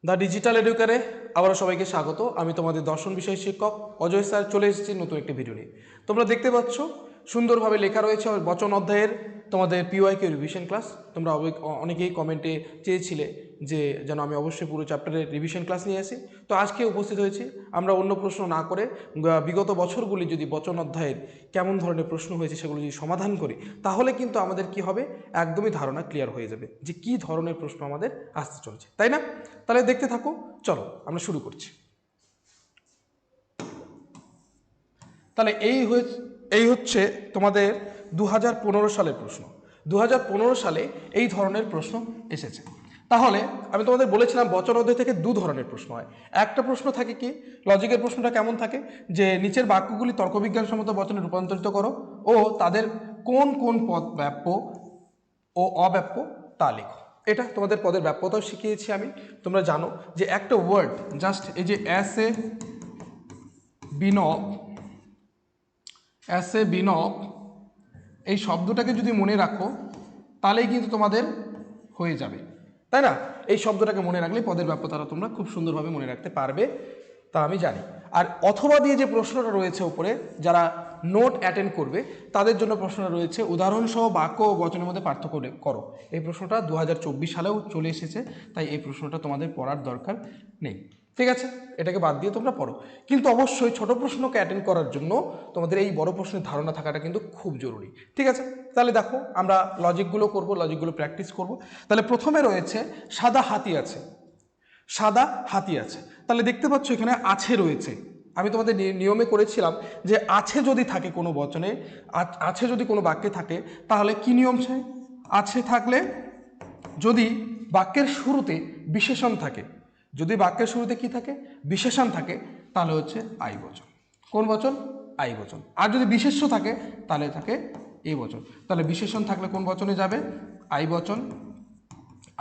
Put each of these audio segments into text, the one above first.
The digital এডুকারে আবারও সবাইকে স্বাগত। আমি তোমাদের দর্শন বিষয় শিক্ষক অজয় স্যার চলে এসেছি নতুন একটি ভিডিও নিয়ে। তোমরা দেখতে পাচ্ছ সুন্দরভাবে লেখা রয়েছে বচন অধ্যায়ের তোমাদের পিওয়াইকিউ রিভিশন ক্লাস। তোমরা অনেকেই কমেন্টে চেয়েছিলে যে যেন আমি অবশ্যই পুরো চ্যাপ্টারের রিভিশন ক্লাস নিয়ে আসি। তো আজকে উপস্থিত হয়েছি। আমরা অন্য প্রশ্ন না করে বিগত বছরগুলি যদি বচন অধ্যায়ের কেমন ধরনের প্রশ্ন হয়েছে সেগুলো যদি সমাধান করি, তাহলে কিন্তু আমাদের কি হবে, একদমই ধারণা ক্লিয়ার হয়ে যাবে যে কী ধরনের প্রশ্ন আমাদের আসতে চলছে, তাই না? তাহলে দেখতে থাকো, চলো আমরা শুরু করছি। তাহলে এই হচ্ছে তোমাদের 2015 সালের প্রশ্ন। 2015 সালে এই ধরনের প্রশ্ন এসেছে। তাহলে আমি তোমাদের বলেছিলাম বচন অধ্যায় থেকে দু ধরনের প্রশ্ন হয়। একটা প্রশ্ন থাকে কি, লজিকের প্রশ্নটা কেমন থাকে, যে নিচের বাক্যগুলি তর্কবিজ্ঞানসম্মত বচনে রূপান্তরিত করো ও তাদের কোন কোন পদ ব্যাপ্য ও অব্যাপ্য তা লেখো। এটা তোমাদের পদের ব্যাপ্যতাও শিখিয়েছি আমি। তোমরা জানো যে একটা ওয়ার্ড জাস্ট এই যে অ্যাস এ বিনব এই শব্দটাকে যদি মনে রাখো তাহলেই কিন্তু তোমাদের হয়ে যাবে, তাই না? এই শব্দটাকে মনে রাখলে পদের ব্যাপ্যতাটা তোমরা খুব সুন্দরভাবে মনে রাখতে পারবে, তা আমি জানি। আর অথবা দিয়ে যে প্রশ্নটা রয়েছে উপরে, যারা নোট অ্যাটেন্ড করবে তাদের জন্য প্রশ্নটা রয়েছে উদাহরণসহ বাক্য ও বচনের মধ্যে পার্থক্য করো। এই প্রশ্নটা 2024 সালেও চলে এসেছে, তাই এই প্রশ্নটা তোমাদের পড়ার দরকার নেই, ঠিক আছে? এটাকে বাদ দিয়ে তোমরা পড়ো। কিন্তু অবশ্যই ছোট প্রশ্নকে অ্যাটেন্ড করার জন্য তোমাদের এই বড় প্রশ্নের ধারণা থাকাটা কিন্তু খুব জরুরি, ঠিক আছে? তাহলে দেখো আমরা লজিকগুলো করব, লজিকগুলো প্র্যাকটিস করব। তাহলে প্রথমে রয়েছে সাদা হাতি আছে, সাদা হাতি আছে। তাহলে দেখতে পাচ্ছ এখানে আছে রয়েছে। আমি তোমাদের নিয়মে করেছিলাম যে আছে যদি থাকে কোনো বচনে, আছে যদি কোনো বাক্যে থাকে, তাহলে কি নিয়ম চাই? আছে থাকলে যদি বাক্যের শুরুতে বিশেষণ থাকে, যদি বাক্যের শুরুতে কি থাকে, বিশেষণ থাকে, তাহলে হচ্ছে আই বচন। কোন বচন? আই বচন। আর যদি বিশেষ্য থাকে তাহলে থাকে এই বচন। তাহলে বিশেষণ থাকলে কোন বচনে যাবে? আই বচন।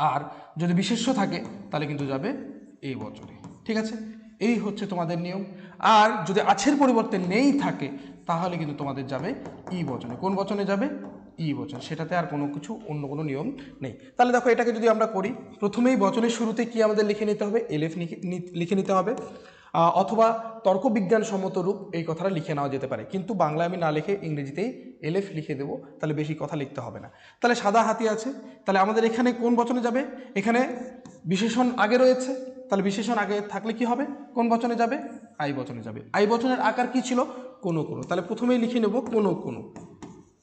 আর যদি বিশেষ্য থাকে তাহলে কিন্তু যাবে এই বচনে, ঠিক আছে? এই হচ্ছে তোমাদের নিয়ম। আর যদি আছের পরিবর্তে নেই থাকে তাহলে কিন্তু তোমাদের যাবে ই বচনে। কোন বচনে যাবে? ই বচন। সেটাতে আর কোনো কিছু অন্য কোনো নিয়ম নেই। তাহলে দেখো এটাকে যদি আমরা করি, প্রথমেই বচনের শুরুতে কি আমাদের লিখে নিতে হবে? এলএফ লিখে নিতে হবে, অথবা তর্কবিজ্ঞানসম্মত রূপ এই কথাটা লিখে নেওয়া যেতে পারে, কিন্তু বাংলায় আমি না লিখে ইংরেজিতেই এলএফ লিখে দেবো, তাহলে বেশি কথা লিখতে হবে না। তাহলে সাদা হাতি আছে, তাহলে আমাদের এখানে কোন বচনে যাবে? এখানে বিশেষণ আগে রয়েছে, তাহলে বিশেষণ আগে থাকলে কি হবে? কোন বচনে যাবে? আই বচনে যাবে। আই বচনের আকার কি ছিল? কোনো কোনো। তাহলে প্রথমেই লিখে নেব কোনো কোনো,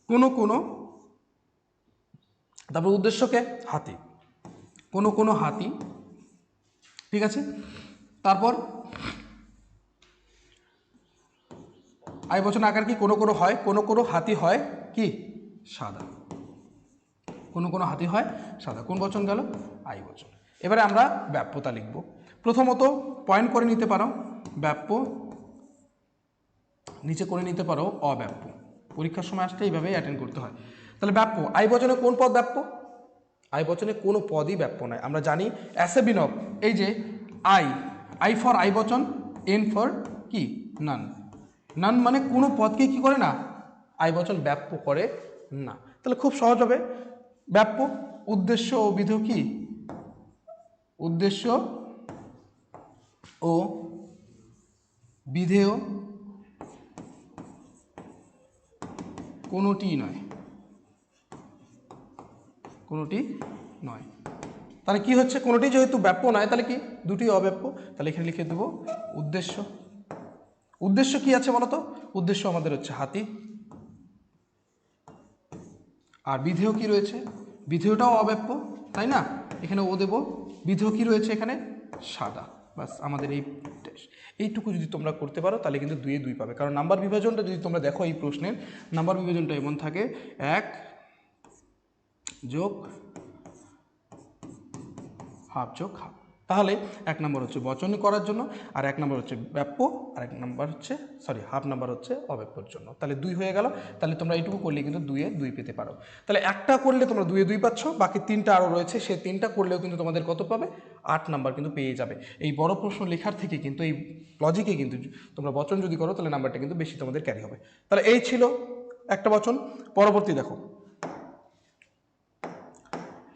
কোনো কোনো, তারপর উদ্দেশ্যকে হাতি, কোনো কোনো হাতি, ঠিক আছে? তারপর আই বচন আকার কি? কোনো কোনো হয়, কোনো কোনো হাতি হয় কি? সাদা। কোনো কোনো হাতি হয় সাদা। কোন বচন গেল? আই বচন। এবারে আমরা ব্যাপ্যতা লিখব। প্রথমত পয়েন্ট করে নিতে পারো ব্যাপ্য, নিচে করে নিতে পারো অব্যাপ্য। পরীক্ষার সময় আসতে এইভাবেই অ্যাটেন্ড করতে হয়। তাহলে ব্যাপ্য, আই বচনে কোন পদ ব্যাপ্য? আই বচনে কোনো পদই ব্যাপ্য নয়। আমরা জানি অ্যাস এ বিনব, এই যে আই, আই ফর আই বচন, এন ফর কি? নান। নান মানে কোনো পদকে কি করে না? আই বচন ব্যাপ্য করে না। তাহলে খুব সহজ হবে। ব্যাপ্য, উদ্দেশ্য ও বিধেয় কি? উদ্দেশ্য ও বিধেয় কোনোটি নয়, কোনোটি নয়। তাহলে কি হচ্ছে? কোনোটি যেহেতু ব্যাপ্য নয়, তাহলে কি? দুটি অব্যাপ্য। তাহলে এখানে লিখে দেবো উদ্দেশ্য। উদ্দেশ্য কি আছে বলতো? উদ্দেশ্য আমাদের হচ্ছে হাতি। আর বিধেয় কি রয়েছে? বিধেয়টাও অব্যাপ্য, তাই না? এখানে ও দেব। বিধেয় কি রয়েছে এখানে? সাদা। বাস আমাদের এইটুকু যদি তোমরা করতে পারো তাহলে কিন্তু 2 এ 2 পাবে। কারণ নাম্বার বিভাজনটা যদি তোমরা দেখো, এই প্রশ্নের নাম্বার বিভাজনটা এমন থাকে 1 যোগ হাফ যোগ হাফ। তাহলে 1 নম্বর হচ্ছে বচন করার জন্য, আর 1 নম্বর হচ্ছে ব্যাপ্য, আর 1 নম্বর হচ্ছে হাফ নাম্বার হচ্ছে অব্যাপ্যর জন্য। তাহলে 2 হয়ে গেল। তাহলে তোমরা এইটুকু করলে কিন্তু 2 এ 2 পেতে পারো। তাহলে একটা করলে তোমরা 2 এ 2 পাচ্ছ, বাকি 3টা আরও রয়েছে, সেই 3টা করলেও কিন্তু তোমাদের কত পাবে? 8 নাম্বার কিন্তু পেয়ে যাবে। এই বড় প্রশ্ন লেখার থেকে কিন্তু এই লজিকে কিন্তু তোমরা বচন যদি করো তাহলে নাম্বারটা কিন্তু বেশি তোমাদের ক্যারি হবে। তাহলে এই ছিল একটা বচন। পরবর্তী দেখো,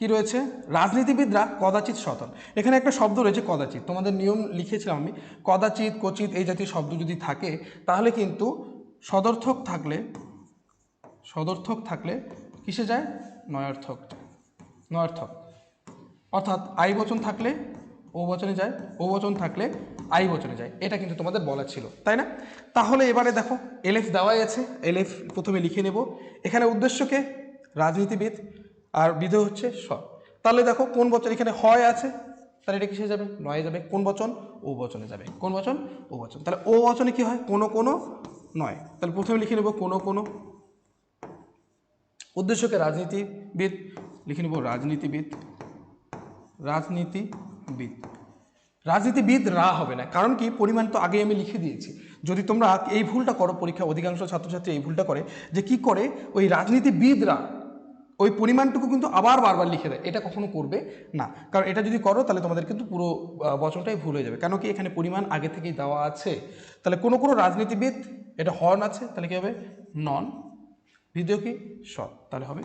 কি রয়েছে, রাজনীতিবিদরা কদাচিৎ সৎ হন। এখানে একটা শব্দ রয়েছে কদাচিৎ, তোমাদের নিয়ম লিখেছিলাম আমি, কদাচিৎ, কচিৎ এই জাতীয় শব্দ যদি থাকে তাহলে কিন্তু সদর্থক থাকলে কিসে যায়, নয়ার্থক যায়, নয়ার্থক। অর্থাৎ আই বচন থাকলে ও বচনে যায়, ও বচন থাকলে আই বচনে যায়, এটা কিন্তু তোমাদের বলা ছিল, তাই না? তাহলে এবারে দেখো এলএফ দেওয়াই আছে, এলএফ প্রথমে লিখে নেব। এখানে উদ্দেশ্যকে রাজনীতিবিদ আর বিধেয় হচ্ছে সৎ। তাহলে দেখো কোন বচন, এখানে হয় আছে, তাহলে এটা কিসে যাবে, নয়ে যাবে। কোন বচন, ও বচনে যাবে। কোন বচন, ও বচন। তাহলে ও বচনে কি হয়, কোনো কোনো নয়। তাহলে প্রথমে লিখে নেব কোনো কোনো। উদ্দেশ্যকে রাজনীতিবিদ, লিখে নেব রাজনীতিবিদ, রাজনীতিবিদ। রাজনীতিবিদ রা হবে না, কারণ কি, পরিমাণ তো আগে আমি লিখে দিয়েছি। যদি তোমরা এই ভুলটা করো, পরীক্ষা অধিকাংশ ছাত্রছাত্রী এই ভুলটা করে যে কি করে, ওই রাজনীতিবিদরা ওই পরিমাণটুকু কিন্তু আবার বারবার লিখে দেয়, এটা কখনো করবে না। কারণ এটা যদি করো তাহলে তোমাদের কিন্তু পুরো বচনটাই ভুল হয়ে যাবে। কেন কি, এখানে পরিমাণ আগে থেকেই দেওয়া আছে। তাহলে কোনো কোনো রাজনীতিবিদ, এটা হর্ন আছে, তাহলে কি হবে, নন। বিধেয় কি, সৎ, তাহলে হবে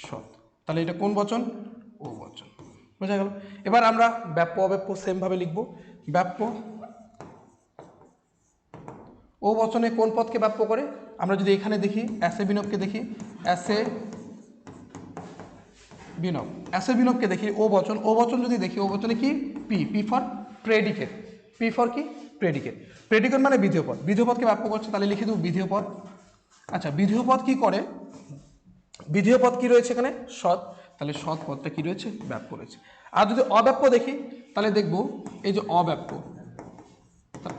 সৎ। তাহলে এটা কোন বচন, ও বচন। বোঝা গেল। এবার আমরা ব্যাপ্য অব্যাপ্য সেমভাবে লিখব। ব্যাপ্য ও বচনে কোন পদকে ব্যাপ্য করে, আমরা যদি এখানে দেখি অ্যাসে বিনবকে দেখি, অ্যাসে বিনব, অ্যাসে বিনবকে দেখি ও বচন, ও বচন যদি দেখি, ও বচনে কি, P, P for predicate, P for কি, প্রেডিকেট। প্রেডিকেট মানে বিধেয় পদ, বিধেয় পদকে ব্যাপ্য করছে, তাহলে লিখে দেবো বিধেয় পদ। আচ্ছা, বিধেয় পদ কি করে, বিধেয় পদ কি রয়েছে এখানে, সৎ, তাহলে সৎ পদটা কি রয়েছে, ব্যাপ্য রয়েছে। আর যদি অব্যাপ্য দেখি তাহলে দেখব এই যে অব্যাপ্য,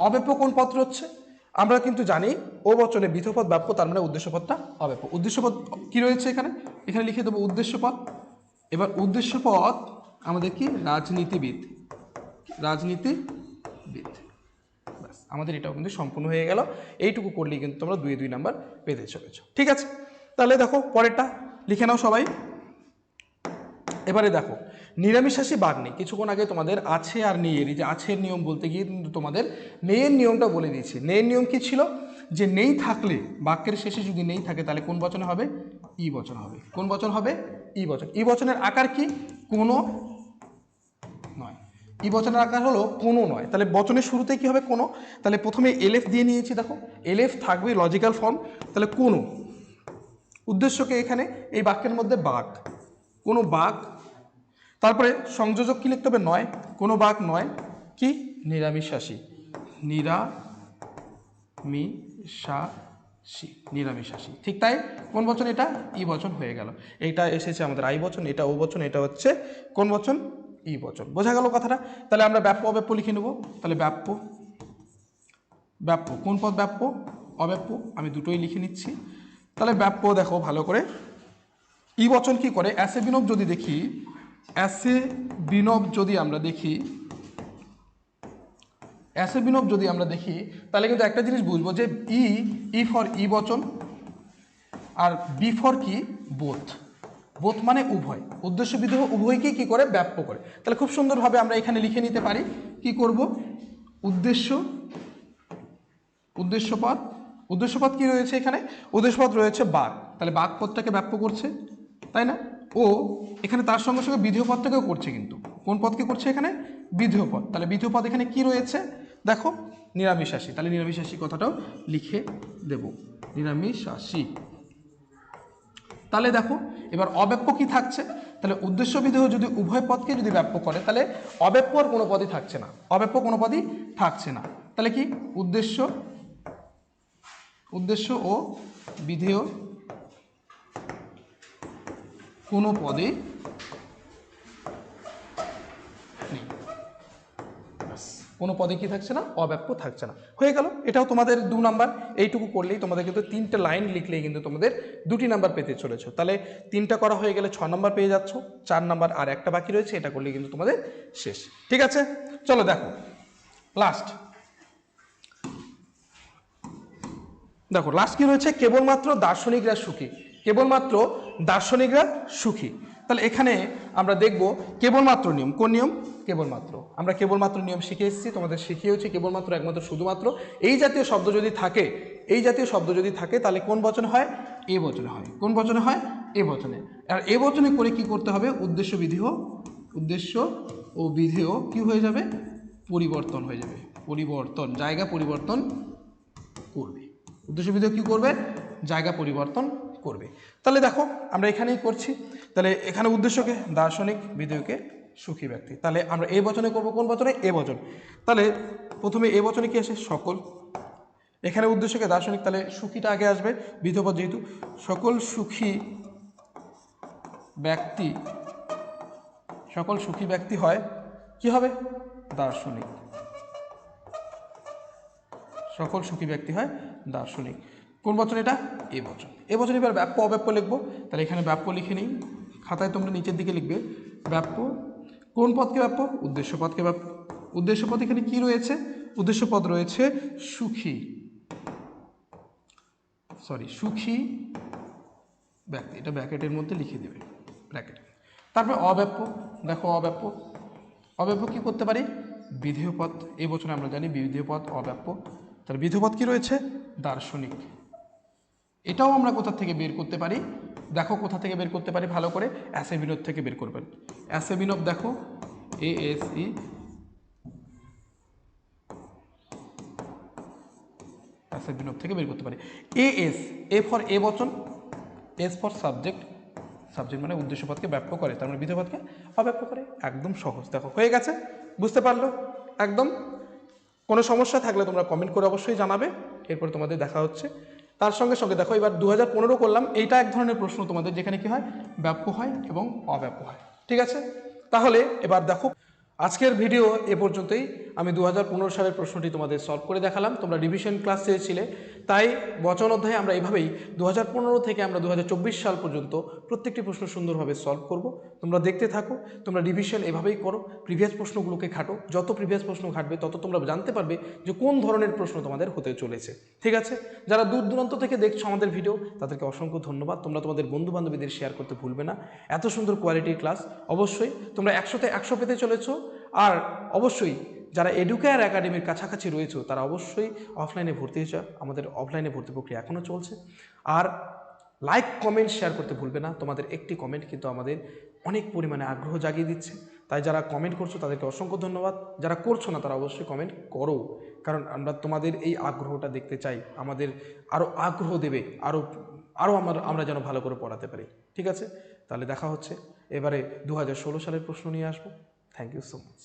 অব্যাপ্য কোন পদ হচ্ছে, আমরা কিন্তু জানি ও বচনে বিধেয় পদ ব্যাপ্য, তার মানে উদ্দেশ্য পদটা অব্যাপ্য। উদ্দেশ্য পদ কি রয়েছে এখানে, এখানে লিখে দেবো উদ্দেশ্য পদ। এবার উদ্দেশ্য পদ আমাদের কি, রাজনীতিবিদ, রাজনীতিবিদ। ব্যাস, আমাদের এটাও কিন্তু সম্পূর্ণ হয়ে গেল। এইটুকু করলেই কিন্তু তোমরা 2 নাম্বার পেতে চলেছ। ঠিক আছে, তাহলে দেখো পরেরটা লিখে নাও সবাই। এবারে দেখো নিরামিষাশী বাঘ নেই, কিছুক্ষণ আগে তোমাদের আছে আর নেইয়ের, এই যে আছের নিয়ম বলতে গিয়ে কিন্তু তোমাদের নেইয়ের নিয়মটা বলে দিয়েছি। নেইয়ের নিয়ম কি ছিল, যে নেই থাকলে, বাক্যের শেষে যদি নেই থাকে তাহলে কোন বচনে হবে, ই বচন হবে। কোন বচন হবে, ই বচন। ই বচনের আকার কি, কোনো নয়। ই বচনের আকার হলো কোনো নয়। তাহলে বচনের শুরুতে কি হবে, কোনো। তাহলে প্রথমে এলএফ দিয়ে নিয়েছি, দেখো এলএফ থাকবে লজিক্যাল ফর্ম, তাহলে কোনো। উদ্দেশ্যকে এখানে এই বাক্যের মধ্যে বাঘ, কোনো বাঘ। তারপরে সংযোজক কি লিখতে হবে, নয়, কোনো বাঘ নয়, কি, নিরামিষাশী, নিরামিষাশী, নিরামিষাশী। ঠিক তাই, কোন বচন এটা, ই বচন হয়ে গেল। এইটা এসেছে আমাদের আই বচন, এটা ও বচন, এটা হচ্ছে কোন বচন, ই বচন। বোঝা গেল কথাটা। তাহলে আমরা ব্যাপ্য অব্যাপ্য লিখে নেব। তাহলে ব্যাপ্য, ব্যাপ্য কোন পদ, ব্যাপ্য অব্যাপ্য, আমি দুটোই লিখে নিচ্ছি। তাহলে ব্যাপ্য দেখো ভালো করে, ই বচন কি করে, অ্যাসে বিনব যদি দেখি, অ্যাসে বিনব যদি আমরা দেখি, অ্যাসে বিনব যদি আমরা দেখি তাহলে কিন্তু একটা জিনিস বুঝবো যে ই ফর ই বচন, আর বি ফর কি, বোথ। বোথ মানে উভয়, উদ্দেশ্য বিধেয় উভয়কে কি করে, ব্যাপ্য করে। তাহলে খুব সুন্দরভাবে আমরা এখানে লিখে নিতে পারি, কি করব, উদ্দেশ্য, উদ্দেশ্যপদ, উদ্দেশ্যপদ কি রয়েছে এখানে, উদ্দেশ্যপদ রয়েছে বাঘ, তাহলে বাঘ পদটাকে ব্যাপ্য করছে, তাই না। ও এখানে তার সঙ্গে সঙ্গে বিধেয় পদটাকেও করছে, কিন্তু কোন পদকে করছে এখানে, বিধেয় পদ। তাহলে বিধেয় পদ এখানে কি রয়েছে, দেখো নিরামিষাশী, তাহলে নিরামিষাশী কথাটাও লিখে দেব, নিরামিষাশী। তাহলে দেখো এবার অব্যাপ্য কি থাকছে, তাহলে উদ্দেশ্য বিধেয় যদি উভয় পদকে যদি ব্যাপ্য করে তাহলে অব্যাপ্য আর কোনো পদই থাকছে না, অব্যাপ্য কোনো পদই থাকছে না। তাহলে কি, উদ্দেশ্য, উদ্দেশ্য ও বিধেয় কোনো পদে নেই, কোনো পদে কি থাকছে না, অব্যাপ্য থাকছে না। হয়ে গেল, এটাও তোমাদের 2 নাম্বার। এইটুকু করলেই তোমাদের কিন্তু 3টে লাইন লিখলেই কিন্তু তোমাদের 2টি নাম্বার পেতে চলেছ। তাহলে 3টা করা হয়ে গেলে 6 নাম্বার পেয়ে যাচ্ছ, 4 নাম্বার আর একটা বাকি রয়েছে, এটা করলে কিন্তু তোমাদের শেষ। ঠিক আছে, চলো দেখো লাস্ট, দেখো লাস্ট কি রয়েছে, কেবলমাত্র দার্শনিকরা সুখী, কেবলমাত্র দার্শনিকরা সুখী। তাহলে এখানে আমরা দেখব কেবলমাত্র নিয়ম, কোন নিয়ম, কেবলমাত্র। আমরা কেবলমাত্র নিয়ম শিখে এসেছি, তোমাদের শিখিয়েছি কেবলমাত্র, একমাত্র, শুধুমাত্র। এই জাতীয় শব্দ যদি থাকে, এই জাতীয় শব্দ যদি থাকে তাহলে কোন বচনে হয়, এ বচনে হয়। কোন বচনে হয়, এ বচনে। আর এ বচনে করে কি করতে হবে, উদ্দেশ্য ও বিধেয় কি হয়ে যাবে, পরিবর্তন হয়ে যাবে, পরিবর্তন, জায়গা পরিবর্তন করবে। উদ্দেশ্য বিধেয় কি করবে, জায়গা পরিবর্তন করবে। তাহলে দেখো আমরা এখানেই করছি, তাহলে এখানে উদ্দেশ্যকে দার্শনিক, বিধেয়কে সুখী ব্যক্তি। তাহলে আমরা এ বচনে করব কোন বচনে, এ বচন। তাহলে প্রথমে এ বচনে কি আসে, সকল। এখানে উদ্দেশ্যকে দার্শনিক, তাহলে সুখীটা আগে আসবে, বিধেয়পদ যেহেতু, সকল সুখী ব্যক্তি, সকল সুখী ব্যক্তি হয় কি হবে, দার্শনিক। সকল সুখী ব্যক্তি হয় দার্শনিক। কোন বচন এটা, এ বচন। এ বচন এবার ব্যাপ্য অব্যাপ্য লিখবো, তাহলে এখানে ব্যাপ্য লিখে নিই, খাতায় তোমরা নিচের দিকে লিখবে ব্যাপ্য। কোন পদকে ব্যাপ্য, উদ্দেশ্য পদকে ব্যাপ্য। উদ্দেশ্য পদ এখানে কি রয়েছে, উদ্দেশ্য পদ রয়েছে সুখী, সুখী ব্যক্তি, এটা ব্র্যাকেটের মধ্যে লিখে দেবে, ব্র্যাকেট। তারপর অব্যাপ্য, দেখো অব্যাপ্য, অব্যাপ্য কি করতে পারি, বিধেয় পদ। এই বছরে আমরা জানি বিধেয় পদ অব্যাপ্য, তাহলে বিধেয় পদ কি রয়েছে, দার্শনিক। এটাও আমরা কোথা থেকে বের করতে পারি, দেখো কোথা থেকে বের করতে পারি, ভালো করে অ্যাসে বিনোদ থেকে বের করবেন। অ্যাসে বিনোদ দেখো ASE, অ্যাসে বিনোদ থেকে বের করতে পারি। AS, এ ফর এ বচন, এস ফর সাবজেক্ট, সাবজেক্ট মানে উদ্দেশ্য পদকে ব্যাপ্য করে, তার মানে বিধেয় পদকে অব্যাপ্য করে। একদম সহজ, দেখো হয়ে গেছে, বুঝতে পারলো একদম। কোনো সমস্যা থাকলে তোমরা কমেন্ট করে অবশ্যই জানাবে, এরপর তোমাদের দেখা হচ্ছে। তার সঙ্গে সঙ্গে দেখো এবার 2015 করলাম, এইটা এক ধরনের প্রশ্ন তোমাদের, যেখানে কি হয়, ব্যাপ্য হয় এবং অব্যাপ্য হয়। ঠিক আছে, তাহলে এবার দেখো আজকের ভিডিও এ পর্যন্তই। আমি 2015 সালের প্রশ্নটি তোমাদের সলভ করে দেখালাম, তোমরা রিভিশন ক্লাস চেয়েছিলে, তাই বচন অধ্যায়ে আমরা এইভাবেই 2015 থেকে আমরা 2024 সাল পর্যন্ত প্রত্যেকটি প্রশ্ন সুন্দরভাবে সলভ করব। তোমরা দেখতে থাকো, তোমরা রিভিশন এভাবেই করো, প্রিভিয়াস প্রশ্নগুলোকে ঘাটো, যত প্রিভিয়াস প্রশ্ন ঘাটবে তত তোমরা জানতে পারবে যে কোন ধরনের প্রশ্ন তোমাদের হতে চলেছে। ঠিক আছে, যারা দূর দূরান্ত থেকে দেখছো আমাদের ভিডিও, তাদেরকে অসংখ্য ধন্যবাদ। তোমরা তোমাদের বন্ধু বান্ধবীদের শেয়ার করতে ভুলবে না। এত সুন্দর কোয়ালিটির ক্লাস, অবশ্যই তোমরা 100তে 100 পেতে চলেছো। আর অবশ্যই যারা এডুকেয়ার একাডেমির কাছাকাছি রয়েছে তারা অবশ্যই অফলাইনে ভর্তি হয়েছে, আমাদের অফলাইনে ভর্তি প্রক্রিয়া এখনও চলছে। আর লাইক কমেন্ট শেয়ার করতে ভুলবে না, তোমাদের একটি কমেন্ট কিন্তু আমাদের অনেক পরিমাণে আগ্রহ জাগিয়ে দিচ্ছে। তাই যারা কমেন্ট করছো তাদেরকে অসংখ্য ধন্যবাদ, যারা করছো না তারা অবশ্যই কমেন্ট করো, কারণ আমরা তোমাদের এই আগ্রহটা দেখতে চাই, আমাদের আরও আগ্রহ দেবে, আরও আমরা যেন ভালো করে পড়াতে পারি। ঠিক আছে, তাহলে দেখা হচ্ছে, এবারে 2016 সালের প্রশ্ন নিয়ে আসবো। Thank you so much.